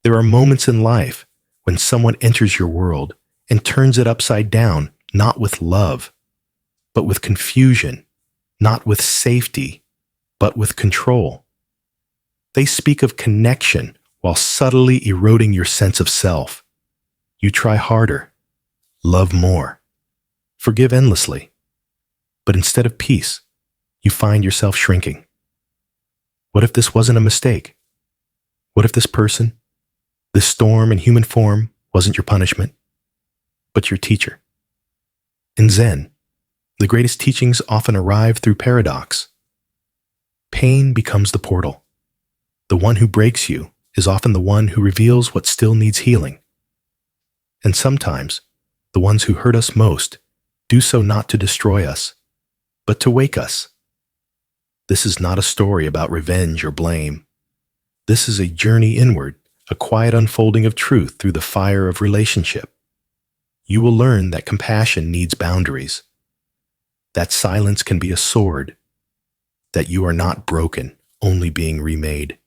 There are moments in life when someone enters your world and turns it upside down, not with love, but with confusion, not with safety, but with control. They speak of connection while subtly eroding your sense of self. You try harder, love more, forgive endlessly, but instead of peace, you find yourself shrinking. What if this wasn't a mistake? What if this person, this storm in human form, wasn't your punishment, but your teacher? In Zen, the greatest teachings often arrive through paradox. Pain becomes the portal. The one who breaks you is often the one who reveals what still needs healing. And sometimes, the ones who hurt us most do so not to destroy us, but to wake us. This is not a story about revenge or blame. This is a journey inward, a quiet unfolding of truth through the fire of relationship. You will learn that compassion needs boundaries, that silence can be a sword, that you are not broken, only being remade.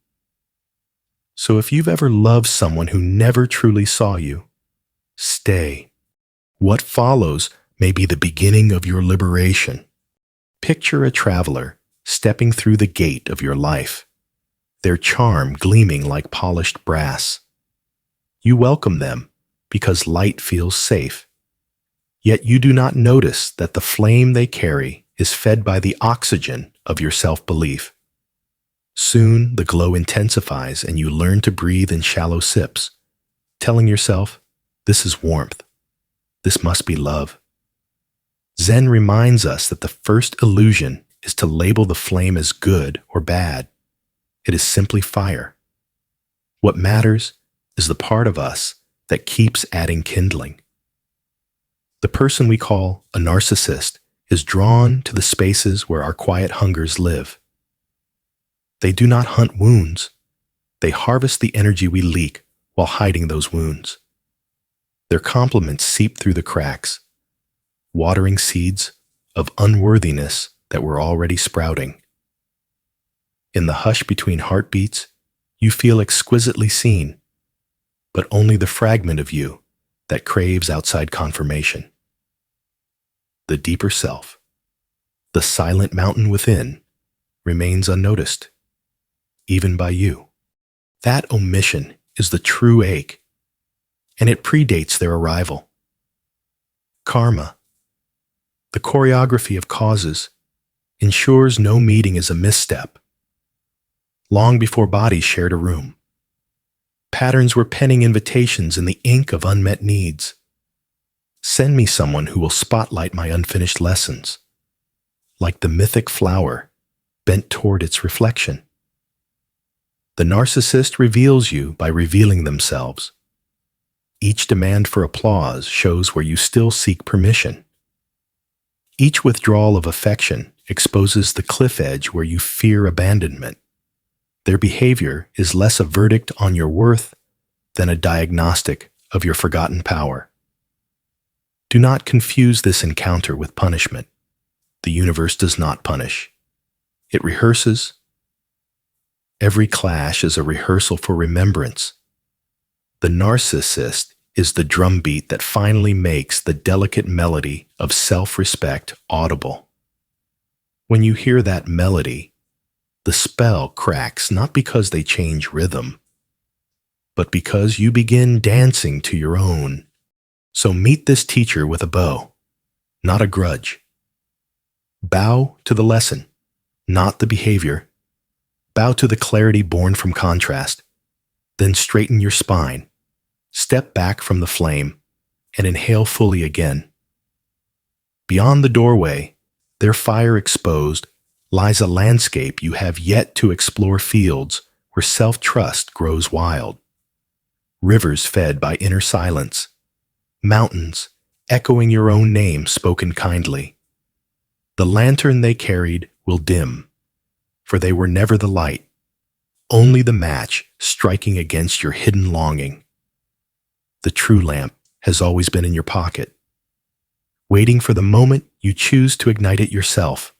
So if you've ever loved someone who never truly saw you, stay. What follows may be the beginning of your liberation. Picture a traveler stepping through the gate of your life, their charm gleaming like polished brass. You welcome them because light feels safe. Yet you do not notice that the flame they carry is fed by the oxygen of your self-belief. Soon the glow intensifies and you learn to breathe in shallow sips, telling yourself, "This is warmth. This must be love." Zen reminds us that the first illusion is to label the flame as good or bad. It is simply fire. What matters is the part of us that keeps adding kindling. The person we call a narcissist is drawn to the spaces where our quiet hungers live. They do not hunt wounds. They harvest the energy we leak while hiding those wounds. Their compliments seep through the cracks, watering seeds of unworthiness that were already sprouting. In the hush between heartbeats, you feel exquisitely seen, but only the fragment of you that craves outside confirmation. The deeper self, the silent mountain within, remains unnoticed, even by you. That omission is the true ache, and it predates their arrival. Karma, the choreography of causes, ensures no meeting is a misstep. Long before bodies shared a room, patterns were penning invitations in the ink of unmet needs. Send me someone who will spotlight my unfinished lessons, like the mythic flower bent toward its reflection. The narcissist reveals you by revealing themselves. Each demand for applause shows where you still seek permission. Each withdrawal of affection exposes the cliff edge where you fear abandonment. Their behavior is less a verdict on your worth than a diagnostic of your forgotten power. Do not confuse this encounter with punishment. The universe does not punish. It rehearses. Every clash is a rehearsal for remembrance. The narcissist is the drumbeat that finally makes the delicate melody of self-respect audible. When you hear that melody, the spell cracks not because they change rhythm, but because you begin dancing to your own. So meet this teacher with a bow, not a grudge. Bow to the lesson, not the behavior. Bow to the clarity born from contrast. Then straighten your spine. Step back from the flame and inhale fully again. Beyond the doorway, their fire exposed, lies a landscape you have yet to explore, fields where self-trust grows wild. Rivers fed by inner silence. Mountains echoing your own name spoken kindly. The lantern they carried will dim, for they were never the light, only the match striking against your hidden longing. The true lamp has always been in your pocket, waiting for the moment you choose to ignite it yourself.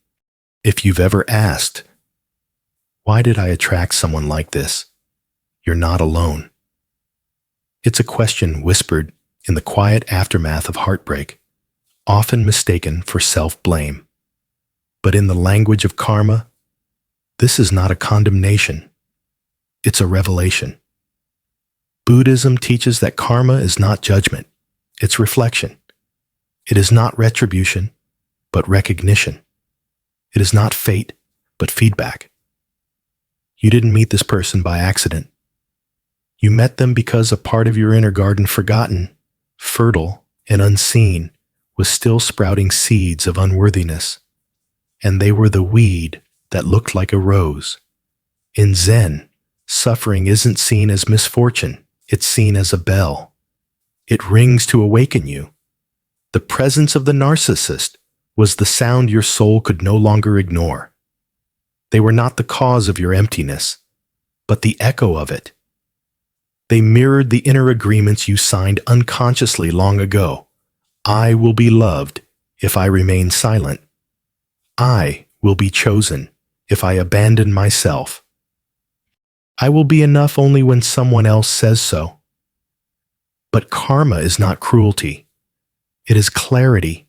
If you've ever asked, "Why did I attract someone like this?" you're not alone. It's a question whispered in the quiet aftermath of heartbreak, often mistaken for self-blame. But in the language of karma, this is not a condemnation. It's a revelation. Buddhism teaches that karma is not judgment, it's reflection. It is not retribution, but recognition. It is not fate, but feedback. You didn't meet this person by accident. You met them because a part of your inner garden, forgotten, fertile, and unseen, was still sprouting seeds of unworthiness. And they were the weed that looked like a rose. In Zen, suffering isn't seen as misfortune, it's seen as a bell. It rings to awaken you. The presence of the narcissist was the sound your soul could no longer ignore. They were not the cause of your emptiness, but the echo of it. They mirrored the inner agreements you signed unconsciously long ago. I will be loved if I remain silent. I will be chosen if I abandon myself. I will be enough only when someone else says so. But karma is not cruelty. It is clarity.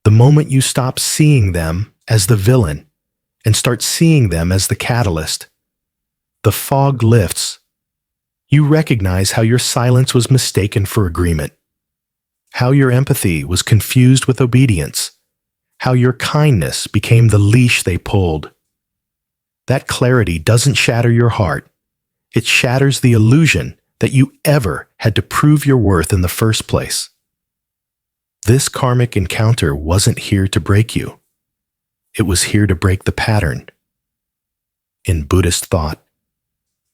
The moment you stop seeing them as the villain and start seeing them as the catalyst, the fog lifts. You recognize how your silence was mistaken for agreement, how your empathy was confused with obedience, how your kindness became the leash they pulled. That clarity doesn't shatter your heart. It shatters the illusion that you ever had to prove your worth in the first place. This karmic encounter wasn't here to break you. It was here to break the pattern. In Buddhist thought,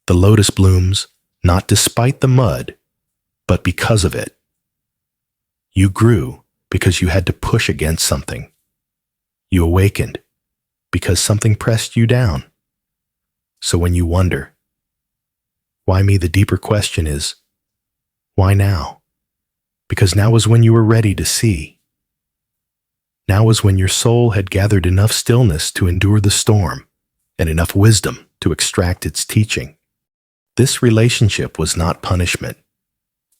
the lotus blooms not despite the mud, but because of it. You grew because you had to push against something. You awakened because something pressed you down. So when you wonder, why me, the deeper question is, why now? Because now was when you were ready to see. Now was when your soul had gathered enough stillness to endure the storm and enough wisdom to extract its teaching. This relationship was not punishment.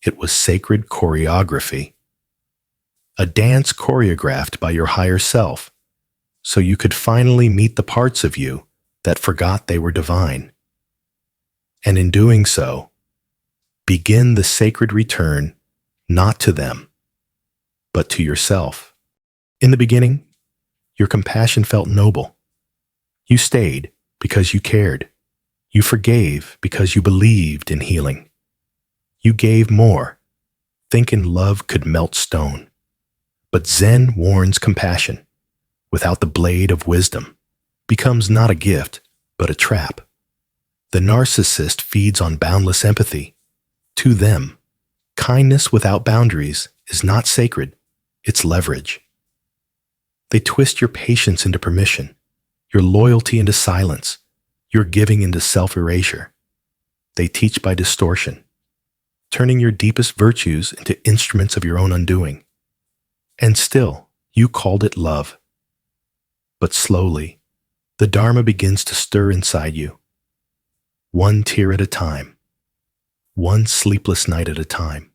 It was sacred choreography. A dance choreographed by your higher self, so you could finally meet the parts of you that forgot they were divine. And in doing so, begin the sacred return not to them, but to yourself. In the beginning, your compassion felt noble. You stayed because you cared. You forgave because you believed in healing. You gave more, thinking love could melt stone. But Zen warns compassion, without the blade of wisdom, becomes not a gift, but a trap. The narcissist feeds on boundless empathy. To them, kindness without boundaries is not sacred, it's leverage. They twist your patience into permission, your loyalty into silence, your giving into self-erasure. They teach by distortion, turning your deepest virtues into instruments of your own undoing. And still, you called it love. But slowly, the Dharma begins to stir inside you. One tear at a time. One sleepless night at a time.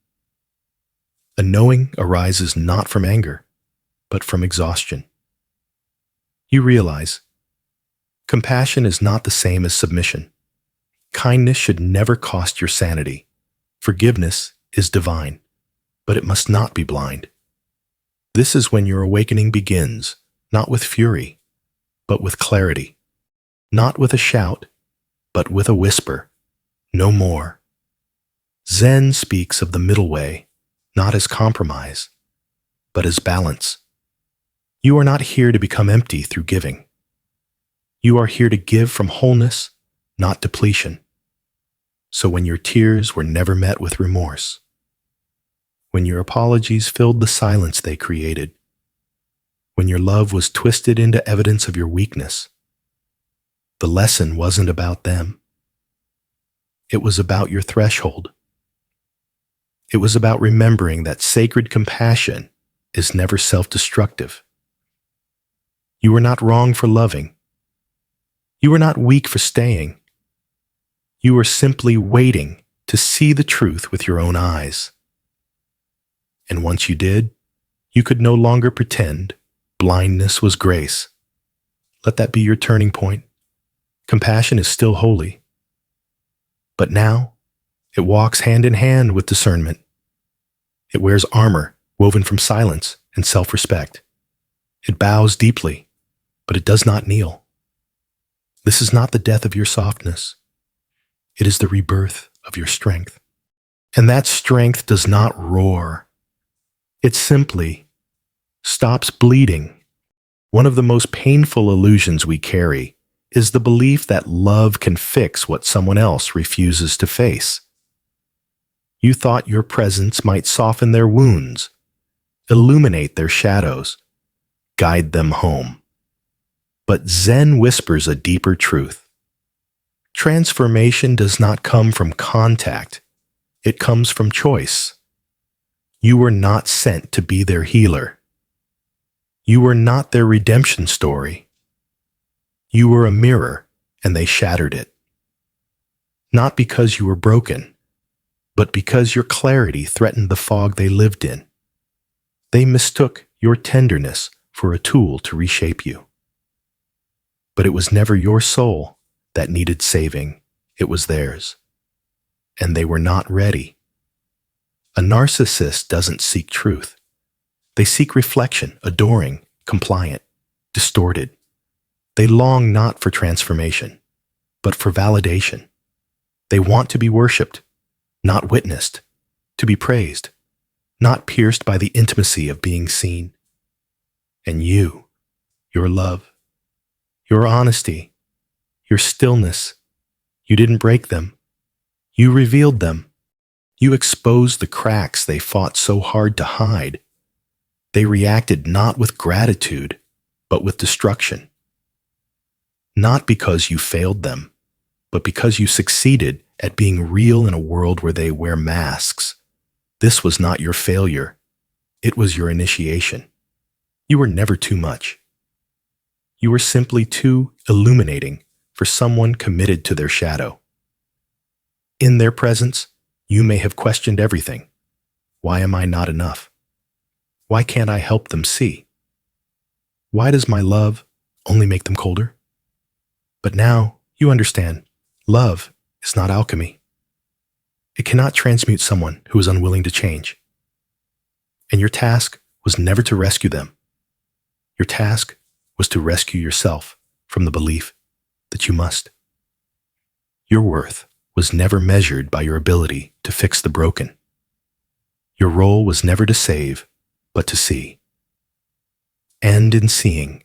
A knowing arises not from anger, but from exhaustion. You realize, compassion is not the same as submission. Kindness should never cost your sanity. Forgiveness is divine, but it must not be blind. This is when your awakening begins, not with fury, but with clarity. Not with a shout, but with a whisper. No more. Zen speaks of the middle way, not as compromise, but as balance. You are not here to become empty through giving. You are here to give from wholeness, not depletion. So when your tears were never met with remorse, when your apologies filled the silence they created, when your love was twisted into evidence of your weakness, the lesson wasn't about them. It was about your threshold. It was about remembering that sacred compassion is never self-destructive. You were not wrong for loving. You were not weak for staying. You were simply waiting to see the truth with your own eyes. And once you did, you could no longer pretend blindness was grace. Let that be your turning point. Compassion is still holy. But now, it walks hand in hand with discernment. It wears armor woven from silence and self-respect. It bows deeply, but it does not kneel. This is not the death of your softness. It is the rebirth of your strength. And that strength does not roar. It simply stops bleeding. One of the most painful illusions we carry is the belief that love can fix what someone else refuses to face. You thought your presence might soften their wounds, illuminate their shadows, guide them home. But Zen whispers a deeper truth. Transformation does not come from contact. It comes from choice. You were not sent to be their healer. You were not their redemption story. You were a mirror, and they shattered it. Not because you were broken, but because your clarity threatened the fog they lived in. They mistook your tenderness for a tool to reshape you. But it was never your soul that needed saving. It was theirs. And they were not ready. A narcissist doesn't seek truth. They seek reflection, adoring, compliant, distorted. They long not for transformation, but for validation. They want to be worshipped, not witnessed, to be praised, not pierced by the intimacy of being seen. And you, your love, your honesty, your stillness, you didn't break them. You revealed them. You exposed the cracks they fought so hard to hide. They reacted not with gratitude, but with destruction. Not because you failed them, but because you succeeded at being real in a world where they wear masks. This was not your failure. It was your initiation. You were never too much. You were simply too illuminating for someone committed to their shadow. In their presence, you may have questioned everything. Why am I not enough? Why can't I help them see? Why does my love only make them colder? But now you understand, love is not alchemy. It cannot transmute someone who is unwilling to change. And your task was never to rescue them. Your task was to rescue yourself from the belief that you must. Your worth was never measured by your ability to fix the broken. Your role was never to save, but to see. And in seeing,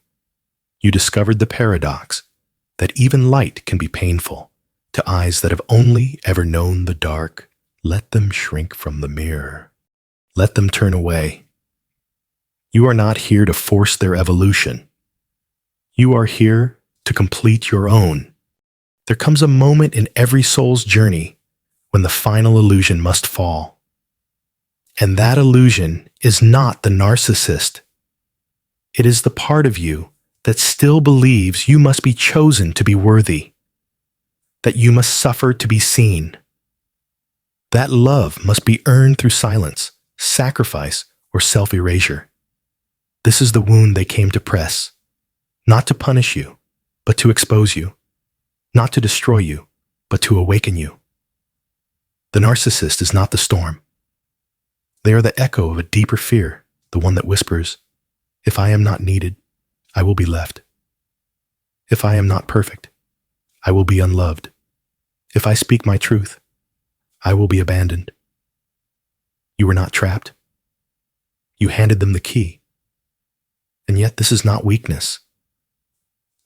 you discovered the paradox that even light can be painful to eyes that have only ever known the dark. Let them shrink from the mirror. Let them turn away. You are not here to force their evolution. You are here to complete your own. There comes a moment in every soul's journey when the final illusion must fall. And that illusion is not the narcissist. It is the part of you that still believes you must be chosen to be worthy, that you must suffer to be seen. That love must be earned through silence, sacrifice, or self-erasure. This is the wound they came to press, not to punish you, but to expose you, not to destroy you, but to awaken you. The narcissist is not the storm. They are the echo of a deeper fear, the one that whispers, if I am not needed, I will be left. If I am not perfect, I will be unloved. If I speak my truth, I will be abandoned. You were not trapped. You handed them the key. And yet this is not weakness.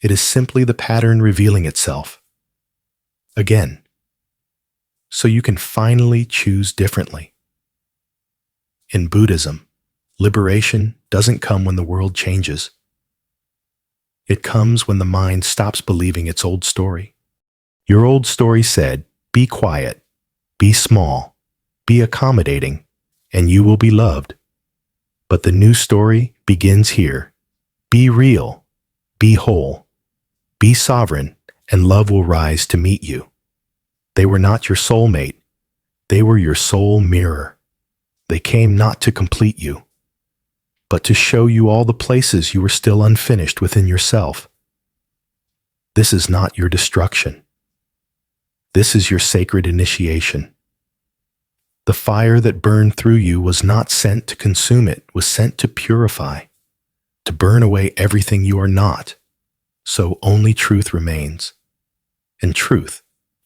It is simply the pattern revealing itself. Again, so you can finally choose differently. In Buddhism, liberation doesn't come when the world changes. It comes when the mind stops believing its old story. Your old story said, be quiet, be small, be accommodating, and you will be loved. But the new story begins here. Be real, be whole, be sovereign, and love will rise to meet you. They were not your soulmate. They were your soul mirror. They came not to complete you, but to show you all the places you were still unfinished within yourself. This is not your destruction. This is your sacred initiation. The fire that burned through you was not sent to consume it, was sent to purify, to burn away everything you are not, so only truth remains. And truth,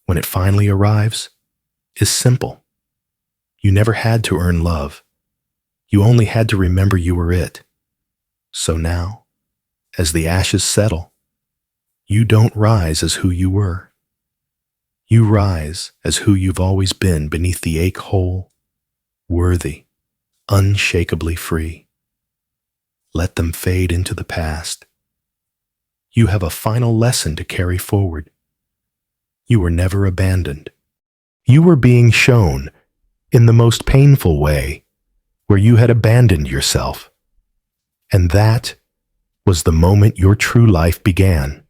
when it finally arrives, is simple. You never had to earn love. You only had to remember you were it. So now, as the ashes settle, you don't rise as who you were. You rise as who you've always been beneath the ache hole, worthy, unshakably free. Let them fade into the past. You have a final lesson to carry forward. You were never abandoned. You were being shown, in the most painful way, where you had abandoned yourself. And that was the moment your true life began.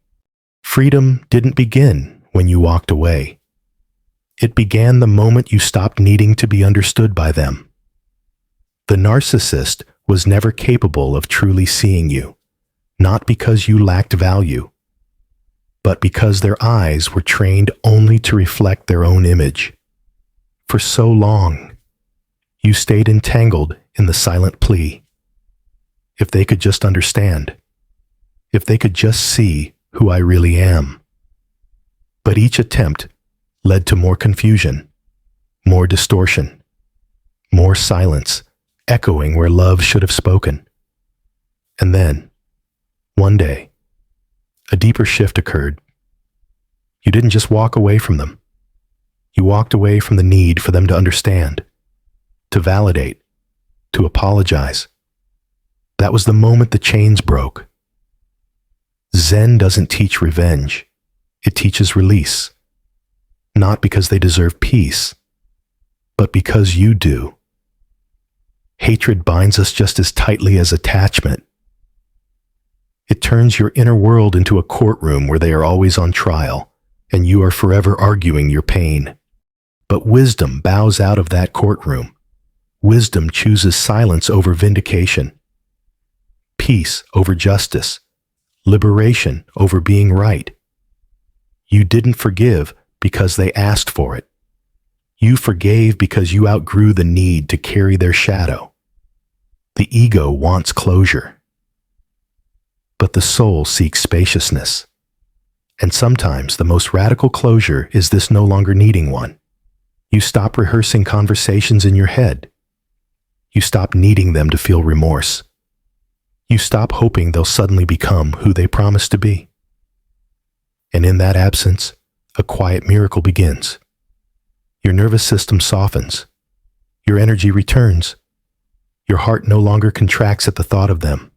Freedom didn't begin when you walked away. It began the moment you stopped needing to be understood by them. The narcissist was never capable of truly seeing you, not because you lacked value, but because their eyes were trained only to reflect their own image. For so long, you stayed entangled in the silent plea. If they could just understand, if they could just see who I really am. But each attempt led to more confusion, more distortion, more silence, echoing where love should have spoken. And then, one day, a deeper shift occurred. You didn't just walk away from them. You walked away from the need for them to understand, to validate, to apologize. That was the moment the chains broke. Zen doesn't teach revenge. It teaches release. Not because they deserve peace, but because you do. Hatred binds us just as tightly as attachment. It turns your inner world into a courtroom where they are always on trial, and you are forever arguing your pain. But wisdom bows out of that courtroom. Wisdom chooses silence over vindication, peace over justice, liberation over being right. You didn't forgive because they asked for it. You forgave because you outgrew the need to carry their shadow. The ego wants closure, but the soul seeks spaciousness. And sometimes the most radical closure is this no longer needing one. You stop rehearsing conversations in your head. You stop needing them to feel remorse. You stop hoping they'll suddenly become who they promised to be. And in that absence, a quiet miracle begins. Your nervous system softens. Your energy returns. Your heart no longer contracts at the thought of them.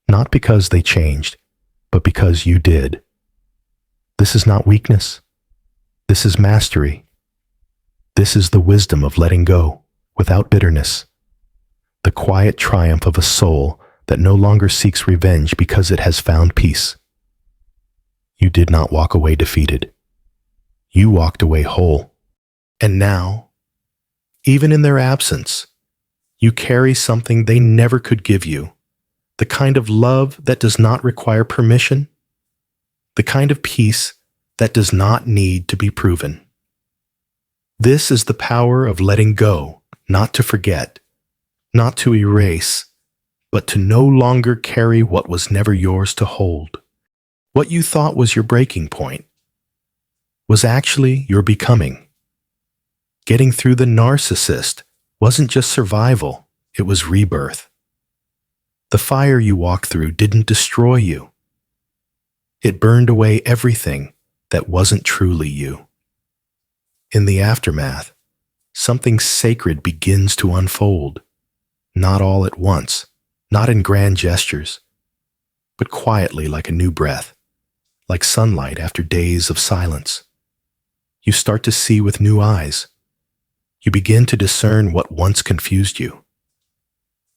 Not because they changed, but because you did. This is not weakness. This is mastery. This is the wisdom of letting go without bitterness. The quiet triumph of a soul that no longer seeks revenge because it has found peace. You did not walk away defeated. You walked away whole. And now, even in their absence, you carry something they never could give you. The kind of love that does not require permission. The kind of peace that does not need to be proven. This is the power of letting go, not to forget, not to erase, but to no longer carry what was never yours to hold. What you thought was your breaking point was actually your becoming. Getting through the narcissist wasn't just survival, it was rebirth. The fire you walked through didn't destroy you. It burned away everything that wasn't truly you. In the aftermath, something sacred begins to unfold, not all at once, not in grand gestures, but quietly like a new breath, like sunlight after days of silence. You start to see with new eyes. You begin to discern what once confused you.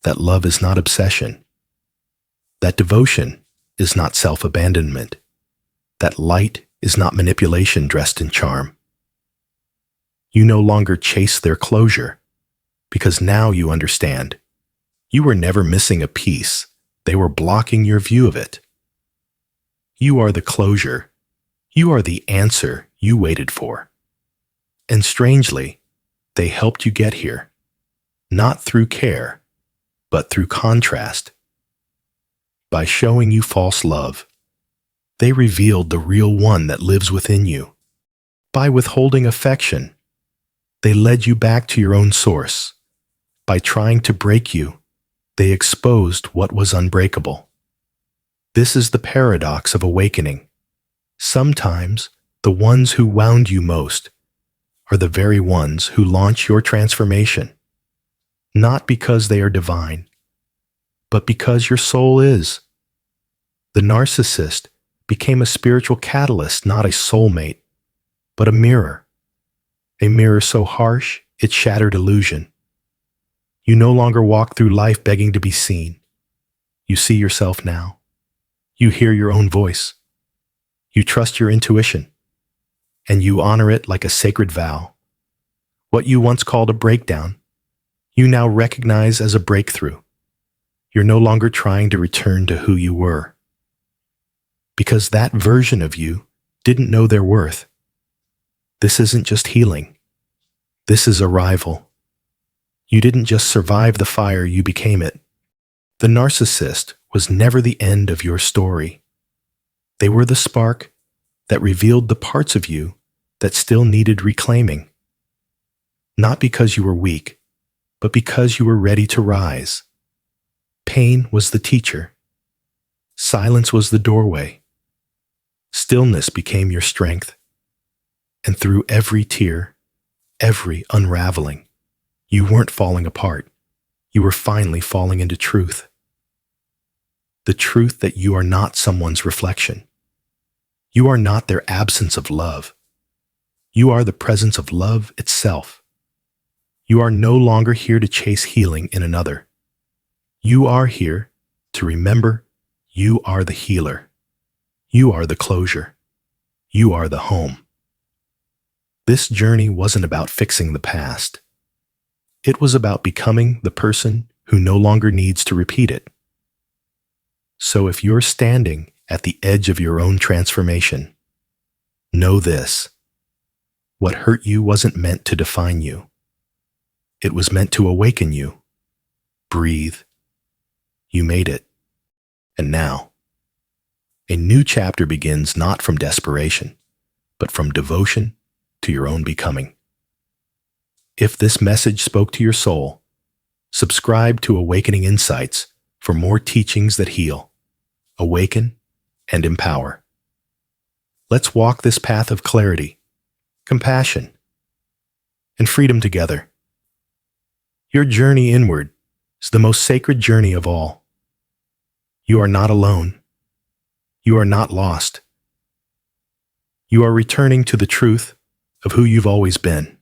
That love is not obsession. That devotion is not self-abandonment. That light is not manipulation dressed in charm. You no longer chase their closure, because now you understand. You were never missing a piece. They were blocking your view of it. You are the closure. You are the answer you waited for. And strangely, they helped you get here, not through care, but through contrast. By showing you false love, they revealed the real one that lives within you. By withholding affection, they led you back to your own source. By trying to break you, they exposed what was unbreakable. This is the paradox of awakening. Sometimes, the ones who wound you most are the very ones who launch your transformation. Not because they are divine, but because your soul is. The narcissist became a spiritual catalyst, not a soulmate, but a mirror. A mirror so harsh, it shattered illusion. You no longer walk through life begging to be seen. You see yourself now. You hear your own voice. You trust your intuition, and you honor it like a sacred vow. What you once called a breakdown, you now recognize as a breakthrough. You're no longer trying to return to who you were, because that version of you didn't know their worth. This isn't just healing. This is arrival. You didn't just survive the fire, you became it. The narcissist was never the end of your story. They were the spark that revealed the parts of you that still needed reclaiming. Not because you were weak, but because you were ready to rise. Pain was the teacher. Silence was the doorway. Stillness became your strength. And through every tear, every unraveling, you weren't falling apart. You were finally falling into truth. The truth that you are not someone's reflection. You are not their absence of love. You are the presence of love itself. You are no longer here to chase healing in another. You are here to remember you are the healer. You are the closure. You are the home. This journey wasn't about fixing the past. It was about becoming the person who no longer needs to repeat it. So if you're standing at the edge of your own transformation, know this: what hurt you wasn't meant to define you. It was meant to awaken you. Breathe. You made it. And now, a new chapter begins not from desperation, but from devotion to your own becoming. If this message spoke to your soul, subscribe to Awakening Insights for more teachings that heal, awaken, and empower. Let's walk this path of clarity, compassion, and freedom together. Your journey inward is the most sacred journey of all. You are not alone. You are not lost. You are returning to the truth of who you've always been.